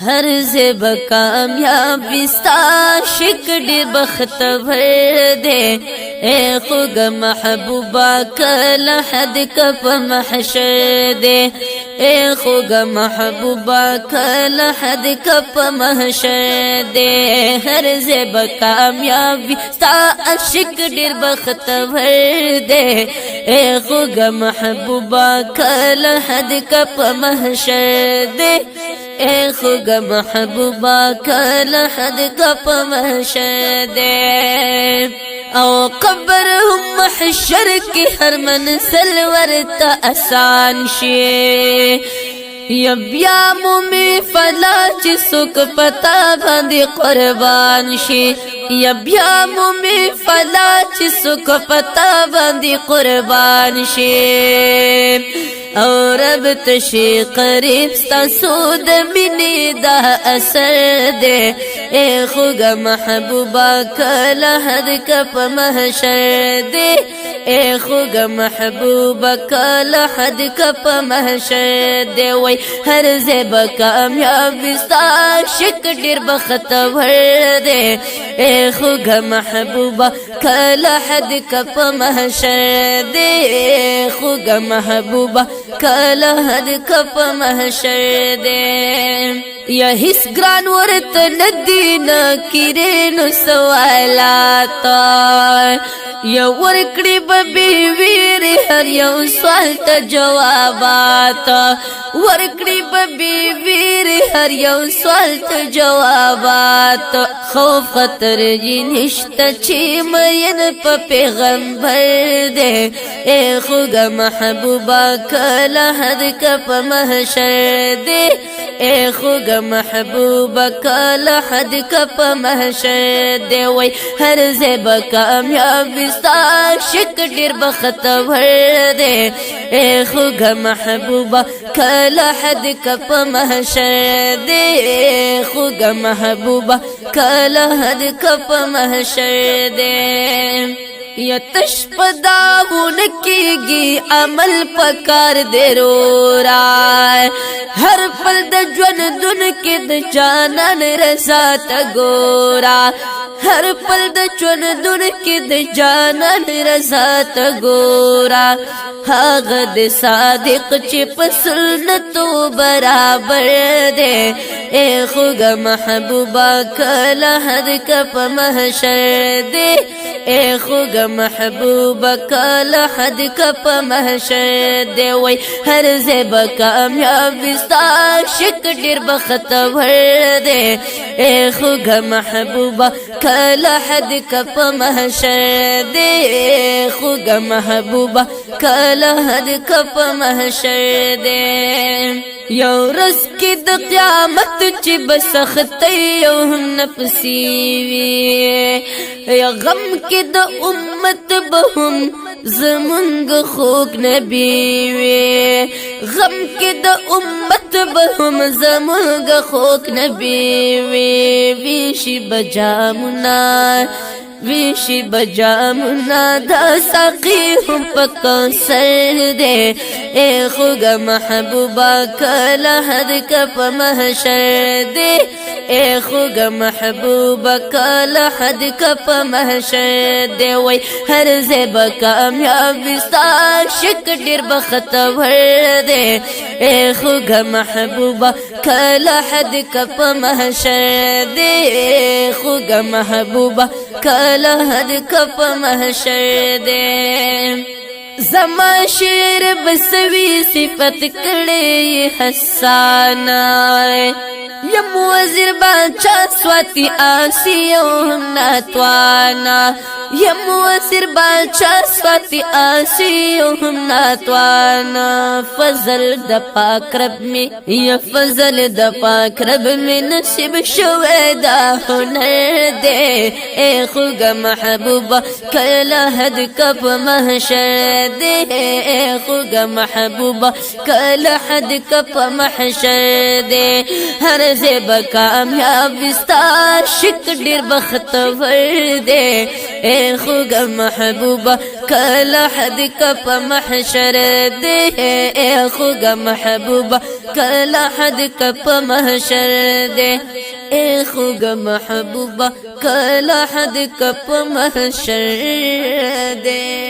हर ज़ेब कामयाब विस्ता शिकड़ी बख्त भर दे ए खुग महबूबा कल हद कप महशर दे ए खुग महबूबा कल हद कप महशर दे हर ज़ेब कामयाब विस्ता शिकड़ी बख्त भर दे ए खुग महबूबा कल हद कप महशर दे ए खुग महबूबा कल हद कप महशर दे او قبر هم محشر کی هر منزل ورتا آسان شي یا بیا مومی فلا چی سوک پتا باندې قربان شي یا بیا مومی فلا چی سوک پتا باندې قربان شي او رب تشي قریب ستا سود منی دا اثر دے اے خوگ محبوبا کل حد کپ محشر دے اے خوگ محبوبا کل حد کپ محشر دے وی ہر زیب کامیاب ستا شک ڈیر بخت ور دے اے خوگ محبوبا کل حد کپ محشر دے اے خوگ محبوبا کل حد کپ محشر دے یا حس گران ورت ندینا کرین سوالاتا یا ورکڑی ببی ویر ہر یو سوال تا جواباتا ورکڑی ببی ویر ہر یو سوال تا جواباتا خوف خطر جی نشتا چی مین پا پیغمبر دے اے خوگ محبوبا کل حد کپ محشر دے اے خوگ محبوبا کل حد کپ محشر دے وی ہر زیب کامیاب ستا شک ڈیر بخت ور دے اے خوگ محبوبا کل حد کپ محشر دے اے خوگ محبوبا کل حد کپ محشر دے یا تشپداون کیگی عمل پکار دے رو رائے ہر پل دا جون دن کے دا جانان رضا تا گورا ہر پل دا جون دن کے دا جانان رضا تا گورا حاغد صادق چپ سنتو برابر دے اے خوگ محبوبا کل حد کپ محشر دے اے خوگ محبوبا کل حد کپ محشر دے وی ہر زیب کامیاب ستا شک ڈیر بخت ور دے اے خوگ محبوبا کل حد کپ محشر دے اے خوگ محبوبا کل حد کپ محشر دے یو رز کی دا قیامت چی بسختی یو هم نفسی وی یا غم کی دا امت بهم زمونگ خوک نبی وی غم کی دا امت بهم زمونگ خوک نبی وی ویشی بجامنا ویشی بجامنا دا ساقی ہم پکا سر دے اے خوگ محبوبا کل حد کپ محشر دے اے خوگ محبوبا کل حد کپ محشر دے وی ہر زیب کامیاب ستا شک ڈیر بخت ور دے اے خوگ محبوبا کل حد کپ محشر دے اے خوگ محبوبا کل حد کپ محشر دے زما شیر بسوی صفت کڑے حسانا یم وزیر باچا سواتی آسیوں ناتوانا یم وزیر باچا سواتی آسیوں ناتوانا فضل دا پاک رب میں یا فضل دا پاک رب میں نصیب شوے دا ہنر دے اے خوگ محبوبا کل حد کپ محشر دے اے خوگ محبوبا کل حد کپ محشر دے ہر زیب کامیاب وستا شک ډیر بختور دے اے خوږ محبوبا کله حد کپ محشر دے اے خوږ محبوبا کله حد کپ محشر دے اے خوږ محبوبا کله حد کپ محشر دے